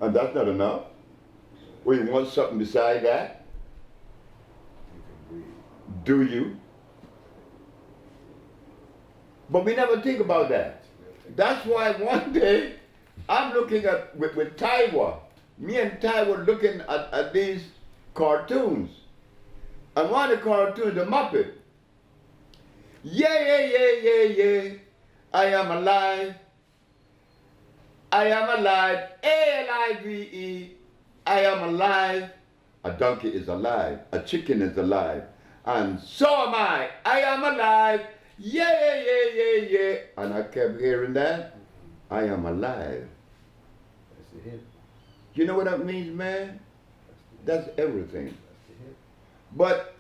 And that's not enough. Or you want something beside that? You can breathe. Do you? But we never think about that. That's why one day I'm looking at with Taiwa. Me and Taiwa looking at these cartoons. And one of the cartoons, the Muppet. Yeah, yeah, yeah, yeah, yeah. I am alive. I am alive. A-L-I-V-E. I am alive. A donkey is alive. A chicken is alive. And so am I. I am alive. Yeah, yeah, yeah, yeah, yeah. And I kept hearing that. I am alive. That's the hit. You know what that means, man? That's everything. That's the hit. But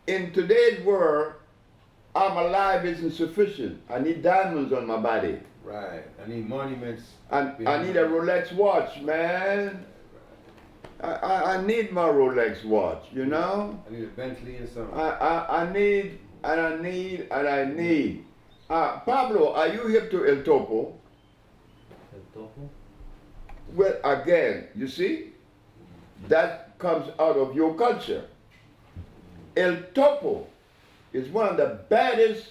in today's world, I'm alive isn't sufficient. I need diamonds on my body. Right. I need monuments. And I need a Rolex watch, man. I need my Rolex watch, you know? I need a Bentley and something. I need, and I need, and I need. Pablo, are you hip to El Topo? El Topo? Well, again, you see? That comes out of your culture. El Topo is one of the baddest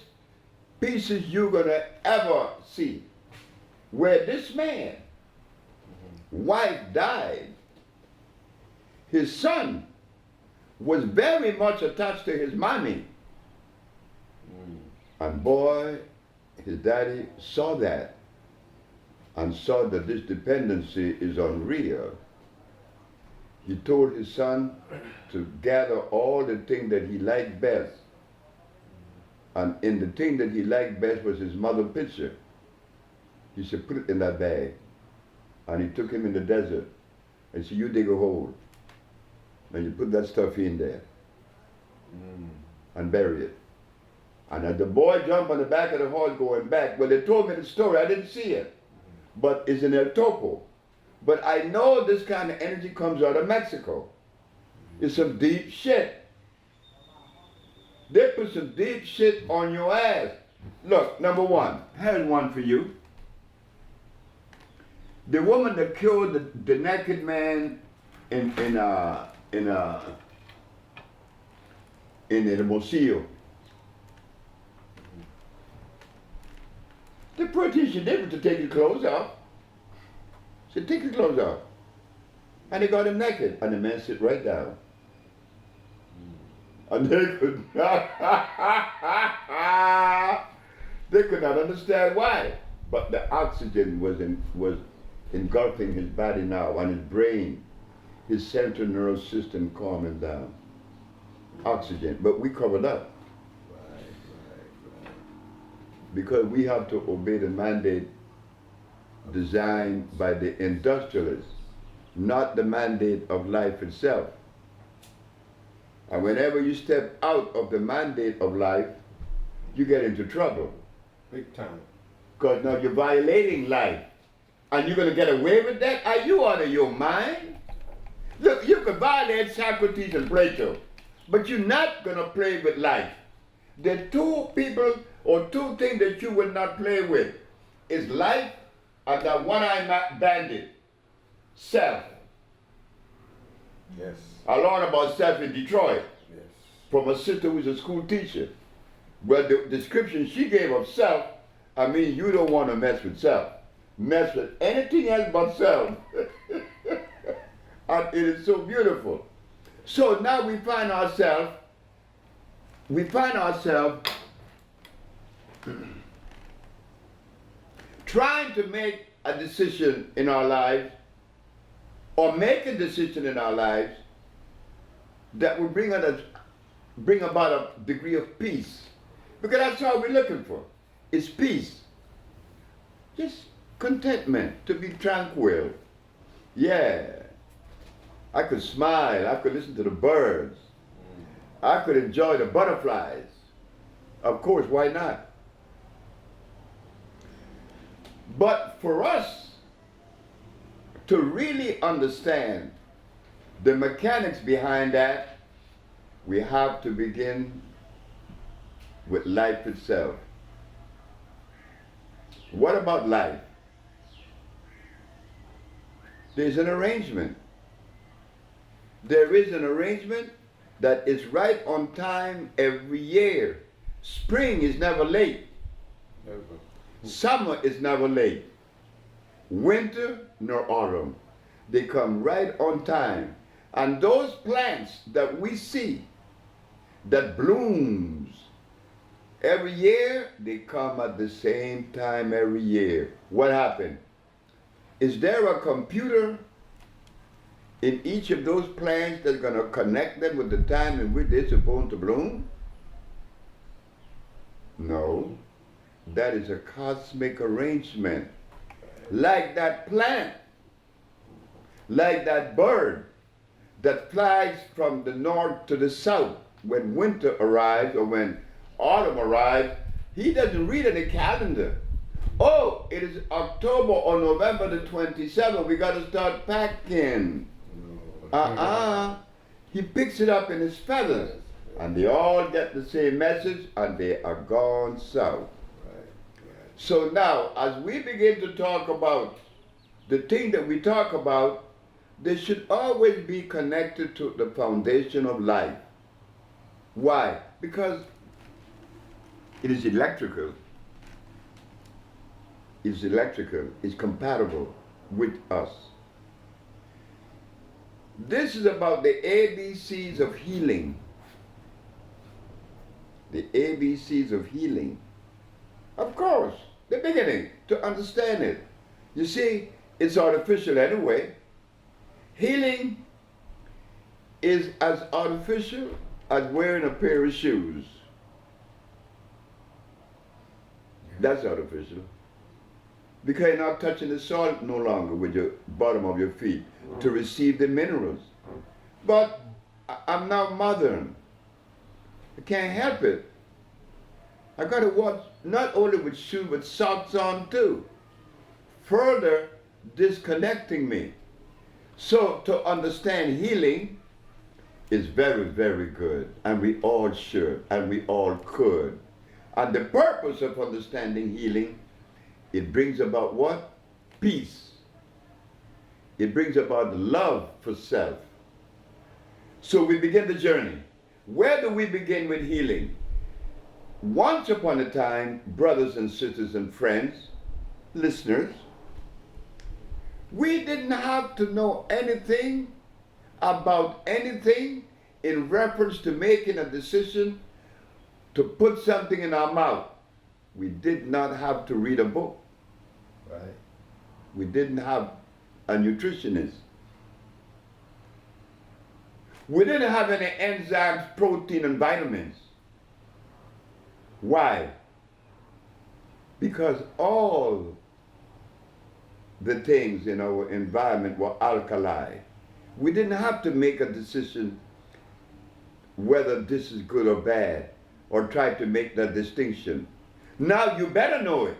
pieces you're gonna ever see. Where this man, wife died, his son was very much attached to his mommy. And boy, his daddy saw that and saw that this dependency is unreal. He told his son to gather all the things that he liked best. And in the thing that he liked best was his mother's picture. He said, put it in that bag. And he took him in the desert and said, you dig a hole. And you put that stuff in there and bury it. And as the boy jumped on the back of the horse going back, well, they told me the story, I didn't see it. But it's in El Topo. But I know this kind of energy comes out of Mexico. It's some deep shit. They put some deep shit on your ass. Look, number one, here's one for you. The woman that killed the naked man in the Hermosillo. The politician did to take his clothes off. Said, take your clothes off. And they got him naked. And the man sit right down. And they could not, they could not understand why. But the oxygen was engulfing his body now, and his brain, his central nervous system calming down. Oxygen, but we covered up. Right. Because we have to obey the mandate designed by the industrialists, not the mandate of life itself. And whenever you step out of the mandate of life, you get into trouble. Big time. Because now you're violating life. And you're going to get away with that? Are you out of your mind? Look, you could violate Socrates and Plato, but you're not going to play with life. The two people or two things that you will not play with is life and that one-eyed bandit, self. Yes. I learned about self in Detroit Yes. from a sister who's a school teacher. Well, the description she gave of self, I mean, you don't want to mess with self. Mess with anything else but self. And it is so beautiful. So now we find ourselves trying to make a decision in our lives or make a decision in our lives that will bring about a degree of peace. Because that's all we're looking for. It's peace. Just contentment, to be tranquil. Yeah. I could smile, I could listen to the birds. I could enjoy the butterflies. Of course, why not? But for us to really understand the mechanics behind that, we have to begin with life itself. What about life? There's an arrangement. There is an arrangement that is right on time every year. Spring is never late. Never. Summer is never late. Winter nor autumn. They come right on time. And those plants that we see that blooms every year, they come at the same time every year. What happened? Is there a computer in each of those plants that's going to connect them with the time in which they're supposed to bloom? No. That is a cosmic arrangement. Like that plant, like that bird that flies from the north to the south when winter arrives or when autumn arrives, he doesn't read any calendar. Oh, it is October or November the 27th, we got to start packing. He picks it up in his feathers, and they all get the same message, and they are gone south. So now, as we begin to talk about the thing that we talk about, they should always be connected to the foundation of life. Why? Because it is electrical. It's electrical. It's compatible with us. This is about the ABCs of healing. The ABCs of healing. Of course, the beginning, to understand it. You see, it's artificial anyway. Healing is as artificial as wearing a pair of shoes. That's artificial. Because you're not touching the soil no longer with your bottom of your feet to receive the minerals. But I'm now modern. I can't help it. I got to walk not only with shoes but socks on too, further disconnecting me. So to understand healing is very, very good, and we all should, and we all could. And the purpose of understanding healing, it brings about what? Peace. It brings about love for self. So we begin the journey. Where do we begin with healing? Once upon a time, brothers and sisters and friends, listeners, we didn't have to know anything about anything in reference to making a decision to put something in our mouth. We did not have to read a book. Right. We didn't have a nutritionist. We didn't have any enzymes, protein, and vitamins. Why? Because all the things in our environment were alkali. We didn't have to make a decision whether this is good or bad, or try to make that distinction. Now you better know it.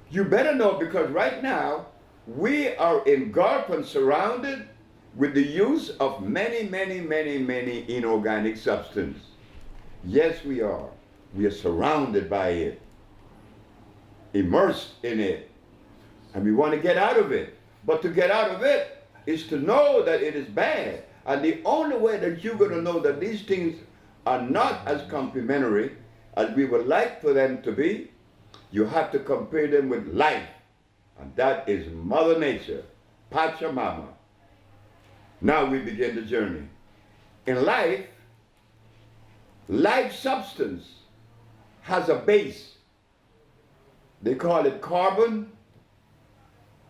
You better know, because right now we are engulfed and surrounded with the use of many inorganic substances. Yes, we are. We are surrounded by it, immersed in it, and we want to get out of it. But to get out of it is to know that it is bad. And the only way that you're going to know that these things are not as complementary as we would like for them to be, you have to compare them with life. And that is Mother Nature, Pachamama. Now we begin the journey. In life, life substance has a base. They call it carbon,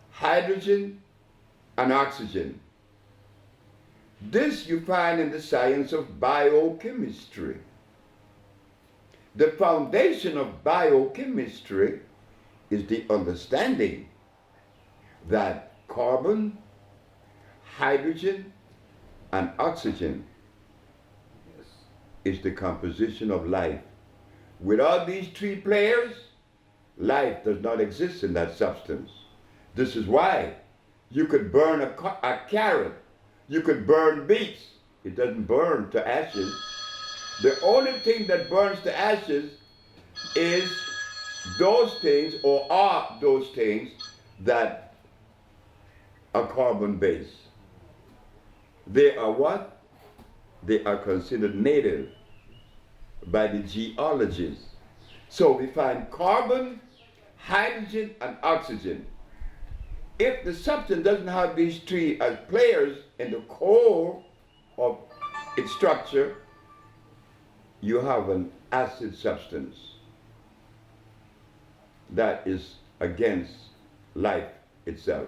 hydrogen, and oxygen. This you find in the science of biochemistry. The foundation of biochemistry is the understanding that carbon, hydrogen, and oxygen is the composition of life. Without these three players, life does not exist in that substance. This is why you could burn a carrot, you could burn beets. It doesn't burn to ashes. The only thing that burns to ashes is those things, or are those things that are carbon based. They are what? They are considered native by the geologists. So we find carbon, hydrogen, and oxygen. If the substance doesn't have these three as players in the core of its structure, you have an acid substance that is against life itself.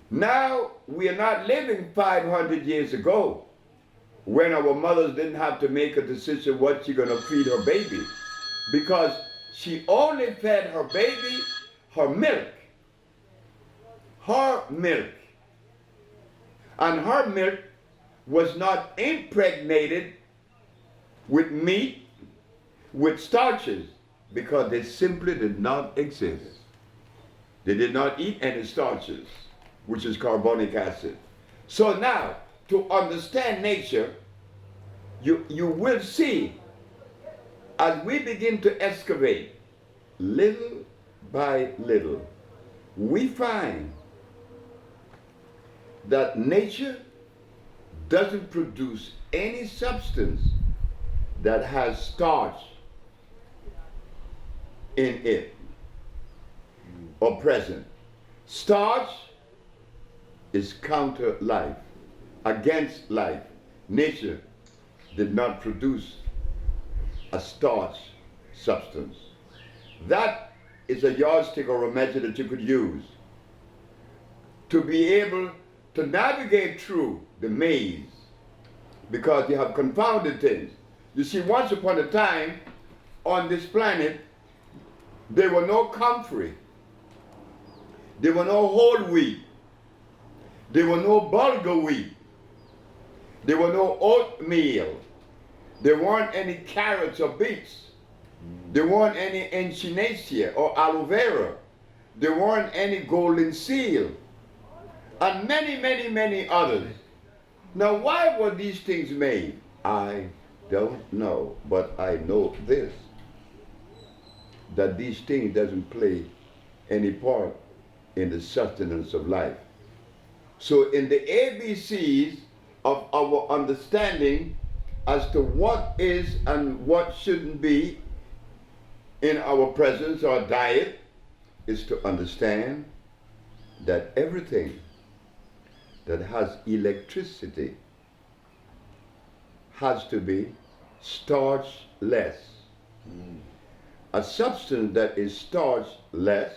Now, we are not living 500 years ago when our mothers didn't have to make a decision what she's going to feed her baby, because she only fed her baby her milk. Her milk. And her milk was not impregnated with meat, with starches, because they simply did not exist. They did not eat any starches, which is carbonic acid. So now, to understand nature, you will see, as we begin to excavate, little by little, we find that nature doesn't produce any substance that has starch in it or present. Starch is counter life, against life. Nature did not produce a starch substance. That is a yardstick or a measure that you could use to be able to navigate through the maze, because you have confounded things. You see, once upon a time on this planet, there were no comfrey, there were no whole wheat, there were no bulgur wheat, there were no oatmeal, there weren't any carrots or beets, there weren't any echinacea or aloe vera, there weren't any golden seal, and many, many, many others. Now, why were these things made? I don't know, but I know this, that these things doesn't play any part in the sustenance of life. So in the ABCs of our understanding as to what is and what shouldn't be in our presence or diet is to understand that everything that has electricity has to be starchless. A substance that is starchless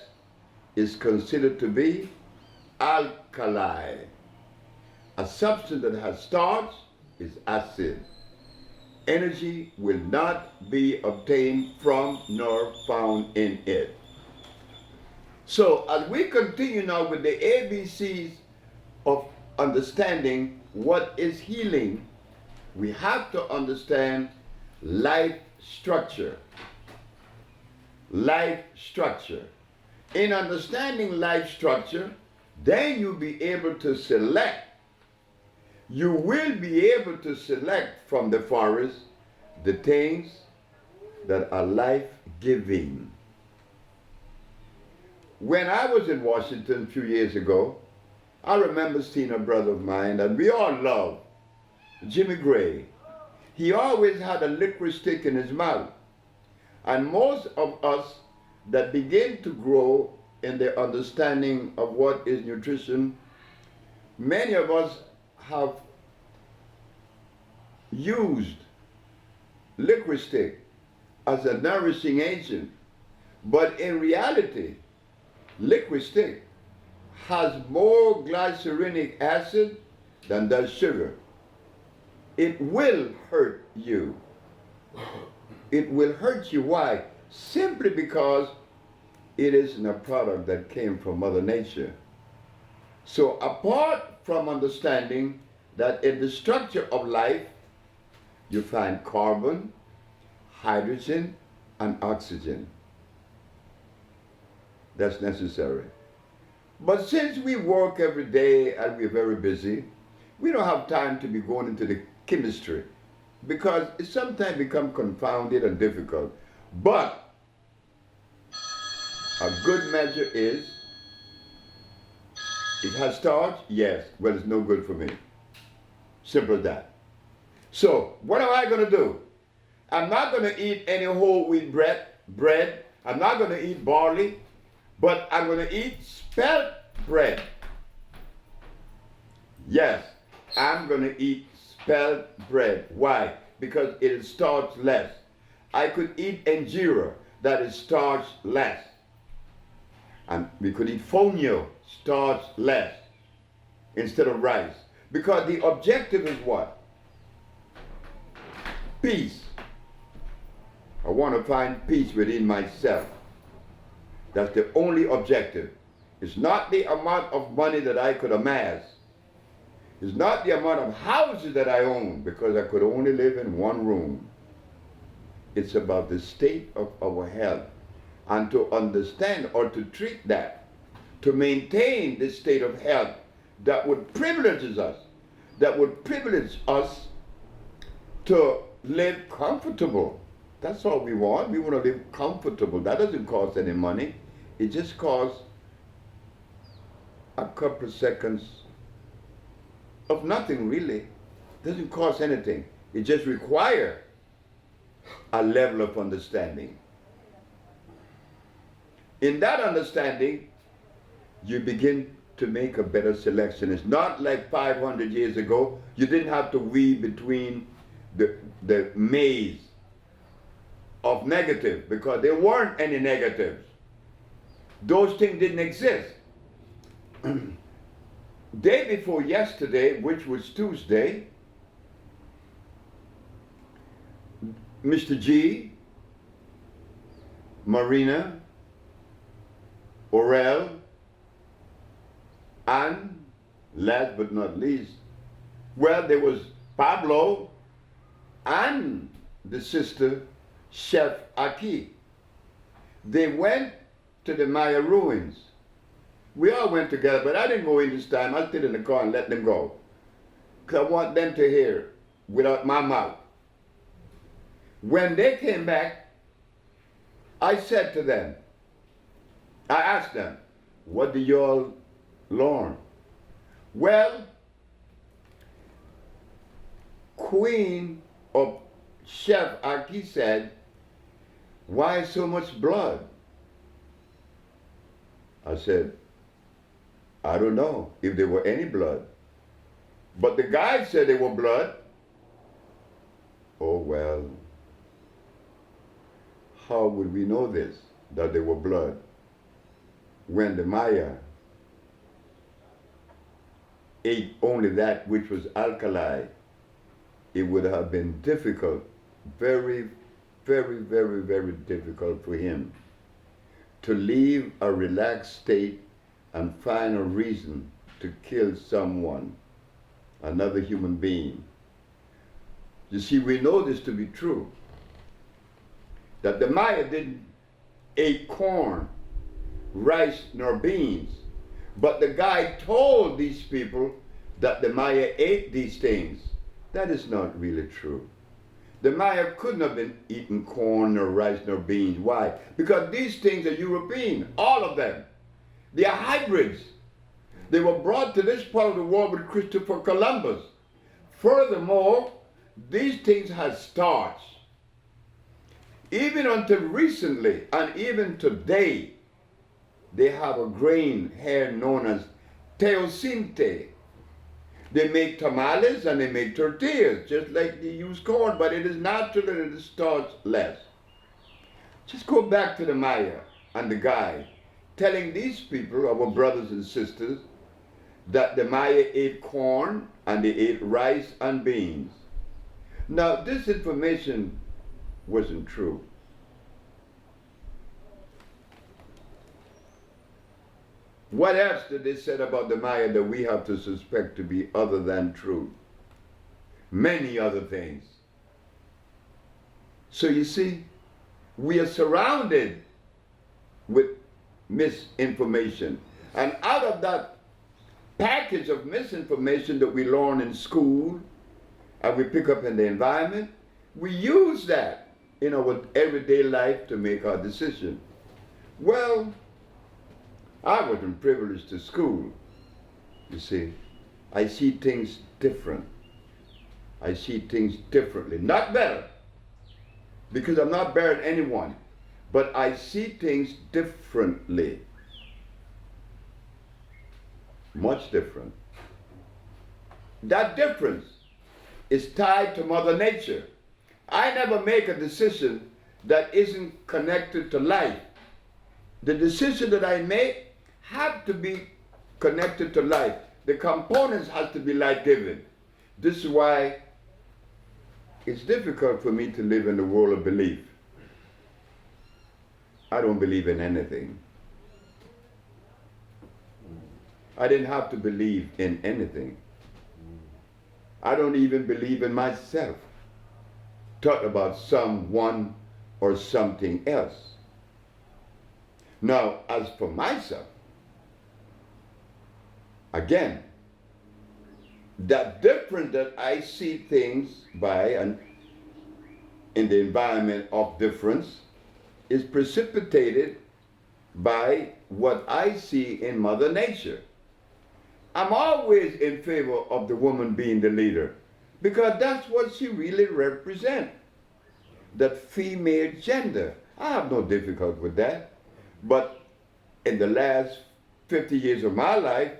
is considered to be alkali. A substance that has starch is acid. Energy will not be obtained from nor found in it. So as we continue now with the ABCs of understanding what is healing, we have to understand life structure. Life structure. In understanding life structure, then you'll be able to select. You will be able to select from the forest the things that are life-giving. When I was in Washington a few years ago, I remember seeing a brother of mine that we all love, Jimmy Gray. He always had a licorice stick in his mouth. And most of us that begin to grow in the understanding of what is nutrition, many of us have used licorice stick as a nourishing agent. But in reality, licorice stick has more glycerinic acid than does sugar. It will hurt you. It will hurt you. Why? Simply because it isn't a product that came from Mother Nature. So apart from understanding that in the structure of life, you find carbon, hydrogen, and oxygen. That's necessary. But since we work every day and we're very busy, we don't have time to be going into the chemistry, because it sometimes becomes confounded and difficult. But a good measure is It has starch? Yes. Well, it's no good for me. Simple as that. So, what am I going to do? I'm not going to eat any whole wheat bread. I'm not going to eat barley, but I'm going to eat spelt bread. Yes, I'm going to eat spelt bread. Why? Because it is starch less. I could eat injera, that is starch less. And we could eat fonio, starch less, instead of rice. Because the objective is what? Peace. I want to find peace within myself. That's the only objective. It's not the amount of money that I could amass. It's not the amount of houses that I own, because I could only live in one room. It's about the state of our health, and to understand or to treat that, to maintain this state of health that would privilege us to live comfortable. That's all we want. We want to live comfortable. That doesn't cost any money. It just costs a couple of seconds of nothing, really. It doesn't cost anything. It just requires a level of understanding. In that understanding, you begin to make a better selection. It's not like 500 years ago. You didn't have to weed between the maze of negative, because there weren't any negatives. Those things didn't exist. Day before yesterday, which was Tuesday, Mr.G, Marina, Orel, and last but not least, well, there was Pablo and the sister Chef Aki. They went to the Maya ruins. We all went together, but I didn't go in this time. I stayed in the car and let them go, because I want them to hear without my mouth. When they came back, I said to them, I asked them, what did y'all learn? Well, Queen of Chef Aki said, why so much blood? I said, I don't know if there were any blood. But the guide said there were blood. Oh, well, how would we know this, that there were blood, when the Maya ate only that which was alkali? It would have been difficult, very, very, very, very difficult for him to leave a relaxed state and find a reason to kill someone, another human being. You see, we know this to be true, that the Maya didn't eat corn, rice, nor beans, but the guy told these people that the Maya ate these things. That is not really true. The Maya couldn't have been eating corn, nor rice, nor beans. Why? Because these things are European, all of them. They are hybrids. They were brought to this part of the world with Christopher Columbus. Furthermore, these things had starch. Even until recently, and even today, they have a grain here known as teosinte. They make tamales and they make tortillas, just like they use corn, but it is natural and it is starch less. Just go back to the Maya and the guy telling these people, our brothers and sisters, that the Maya ate corn and they ate rice and beans. Now, this information wasn't true. What else did they say about the Maya that we have to suspect to be other than true? Many other things. So you see, we are surrounded with misinformation. And out of that package of misinformation that we learn in school and we pick up in the environment, we use that in our everyday life to make our decision. Well, I wasn't privileged to school. You see, I see things different. I see things differently. Not better, because I'm not better than anyone, but I see things differently. Much different. That difference is tied to Mother Nature. I never make a decision that isn't connected to life. The decision that I make have to be connected to life. The components have to be life-giving. This is why it's difficult for me to live in the world of belief. I don't believe in anything. I didn't have to believe in anything. I don't even believe in myself. Talk about someone or something else. Now, as for myself, again, that difference that I see things by and in the environment of difference is precipitated by what I see in Mother Nature. I'm always in favor of the woman being the leader because that's what she really represents. That female gender. I have no difficulty with that. But in the last 50 years of my life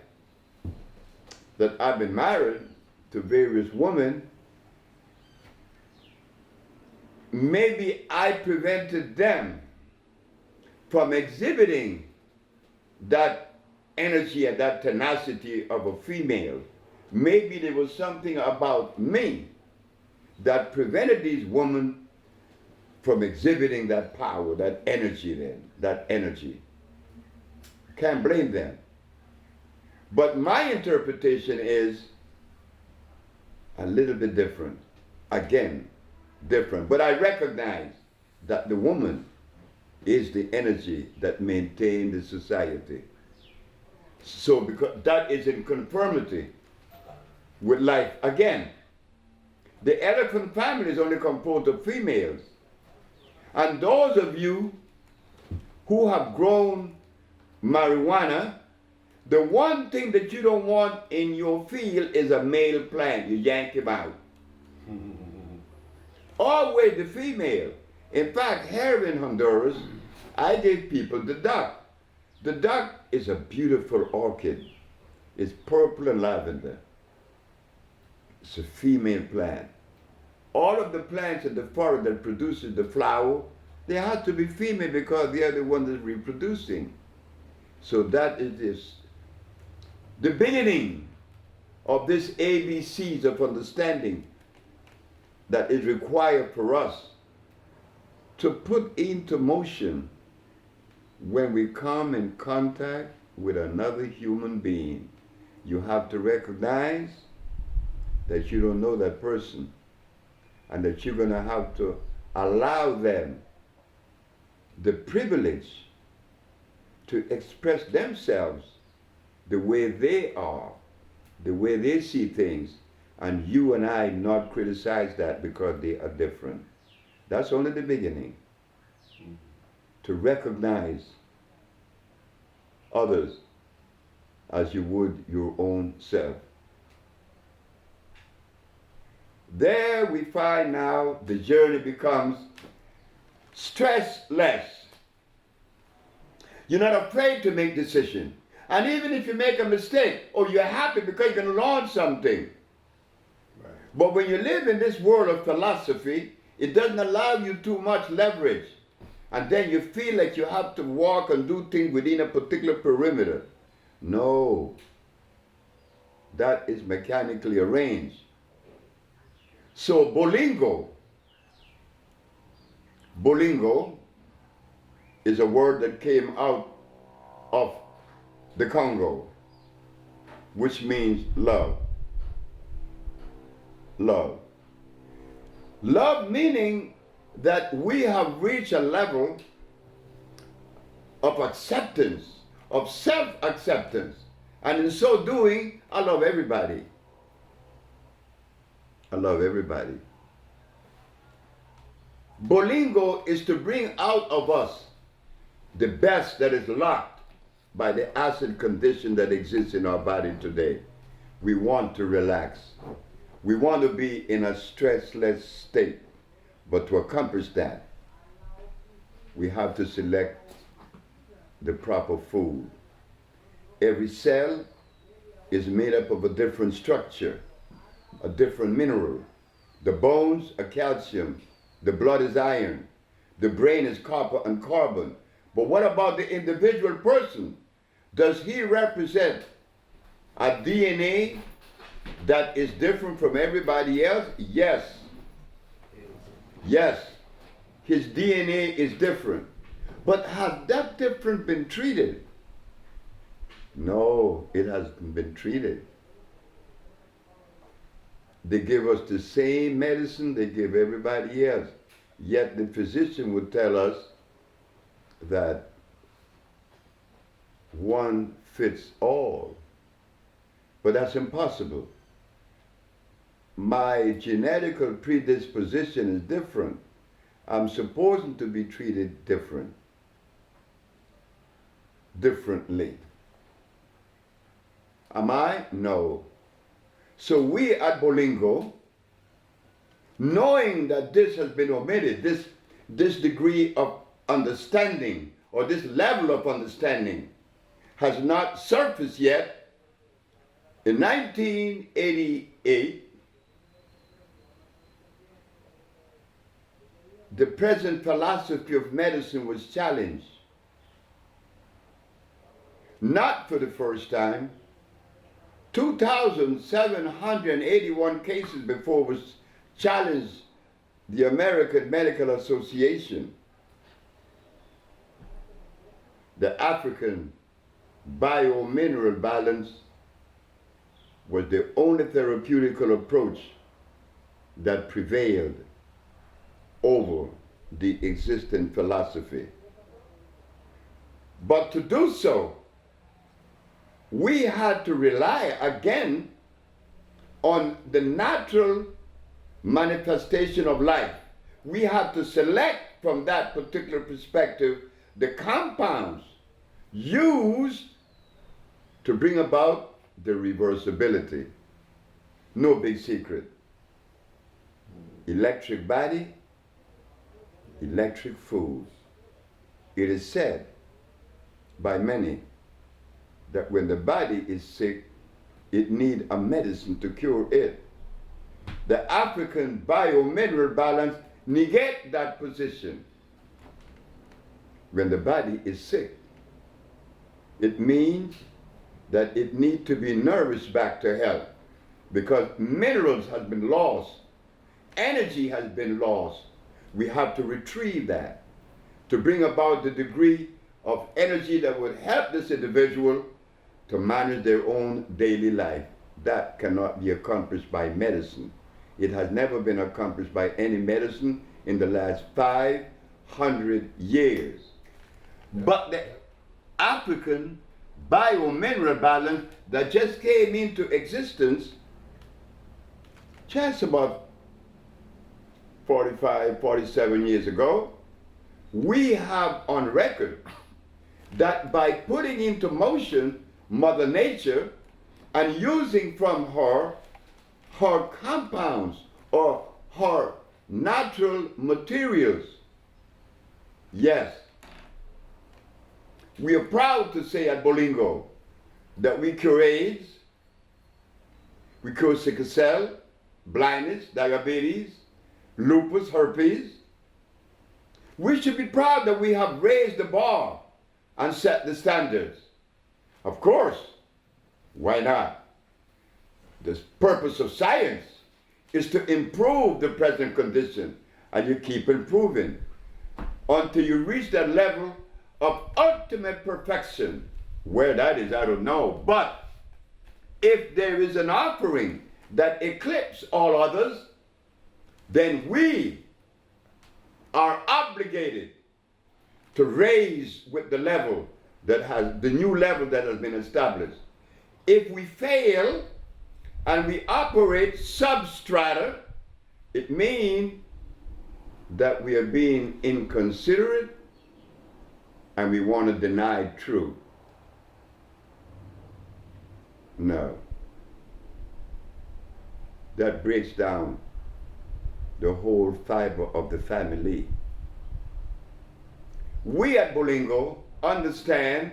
that I've been married to various women, maybe I prevented them from exhibiting that energy and that tenacity of a female. Maybe there was something about me that prevented these women from exhibiting that power, that energy then, that energy. Can't blame them. But my interpretation is a little bit different. Again, different. But I recognize that the woman is the energy that maintains the society. So because that is in conformity with life. Again, the elephant family is only composed of females. And those of you who have grown marijuana, the one thing that you don't want in your field is a male plant. You yank him out. Always the female. In fact, here in Honduras, I gave people the duck. The duck is a beautiful orchid. It's purple and lavender. It's a female plant. All of the plants in the forest that produces the flower, they have to be female because they are the ones that are reproducing. So that is the beginning of this ABCs of understanding that is required for us to put into motion when we come in contact with another human being. You have to recognize that you don't know that person and that you're going to have to allow them the privilege to express themselves the way they are, the way they see things, and you and I not criticize that because they are different. That's only the beginning. To recognize others as you would your own self. There we find now the journey becomes stressless. You're not afraid to make decisions. And even if you make a mistake, or you're happy because you can learn something. Right. But when you live in this world of philosophy, it doesn't allow you too much leverage. And then you feel like you have to walk and do things within a particular perimeter. No. That is mechanically arranged. So bolingo is a word that came out of the Congo, which means love. Love. Love meaning that we have reached a level of acceptance, of self-acceptance. And in so doing, I love everybody. I love everybody. Bolingo is to bring out of us the best that is locked by the acid condition that exists in our body today. We want to relax. We want to be in a stressless state. But to accomplish that, we have to select the proper food. Every cell is made up of a different structure, a different mineral. The bones are calcium, the blood is iron, the brain is copper and carbon. But what about the individual person? Does he represent a DNA that is different from everybody else? Yes. Yes. His DNA is different. But has that difference been treated? No, it hasn't been treated. They give us the same medicine they give everybody else. Yet the physician would tell us that one fits all. But that's impossible. My genetical predisposition is different. I'm supposed to be treated differently. Am I? No. So we at Bolingo, knowing that this has been omitted, this degree of understanding or this level of understanding has not surfaced yet, in 1988, the present philosophy of medicine was challenged. Not for the first time. 2,781 cases before was challenged the American Medical Association. The African biomineral balance was the only therapeutical approach that prevailed over the existing philosophy. But to do so, we had to rely again on the natural manifestation of life. We had to select from that particular perspective the compounds used to bring about the reversibility. No big secret. Electric body, electric food. It is said by many that when the body is sick, it needs a medicine to cure it. The African biomineral balance negates that position. When the body is sick, it means that it needs to be nourished back to health, because minerals have been lost, energy has been lost. We have to retrieve that to bring about the degree of energy that would help this individual to manage their own daily life. That cannot be accomplished by medicine. It has never been accomplished by any medicine in the last 500 years. But the African biomineral balance that just came into existence just about 45, 47 years ago, we have on record that by putting into motion Mother Nature and using from her compounds or her natural materials. Yes, we are proud to say at Bolingo that we cure AIDS, we cure sickle cell, blindness, diabetes, lupus, herpes. We should be proud that we have raised the bar and set the standards. Of course, why not? The purpose of science is to improve the present condition, and you keep improving until you reach that level of ultimate perfection. Where that is, I don't know. But if there is an offering that eclipses all others, then we are obligated to raise with the level that has, the new level that has been established. If we fail and we operate substrata, it means that we are being inconsiderate and we want to deny truth. No. That breaks down the whole fiber of the family. We at Bolingo understand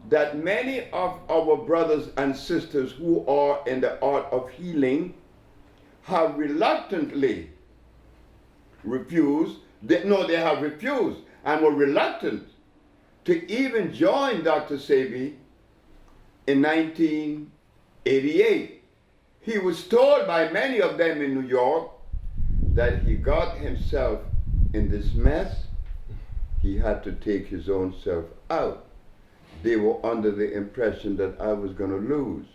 that many of our brothers and sisters who are in the art of healing have reluctantly refused, they have refused and were reluctant to even join Dr. Sebi in 1988. He was told by many of them in New York that he got himself in this mess, he had to take his own self out. They were under the impression that I was going to lose.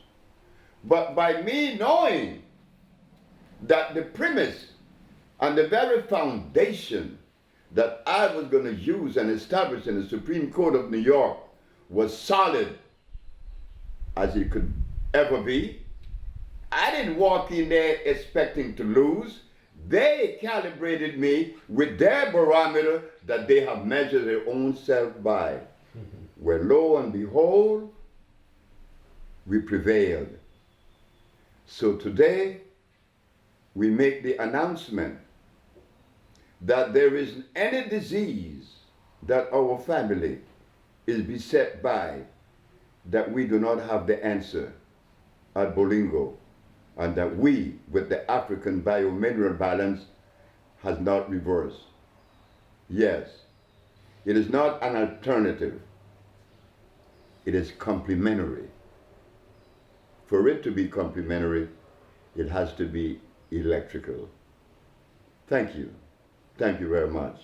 But by me knowing that the premise and the very foundation that I was going to use and establish in the Supreme Court of New York was solid as it could ever be, I didn't walk in there expecting to lose. They calibrated me with their barometer that they have measured their own self by. Where lo and behold, we prevailed. So today, we make the announcement that there isn't any disease that our family is beset by that we do not have the answer at Bolingo, and that we, with the African biomineral balance, has not reversed. Yes, it is not an alternative. It is complementary. For it to be complementary, it has to be electrical. Thank you. Thank you very much.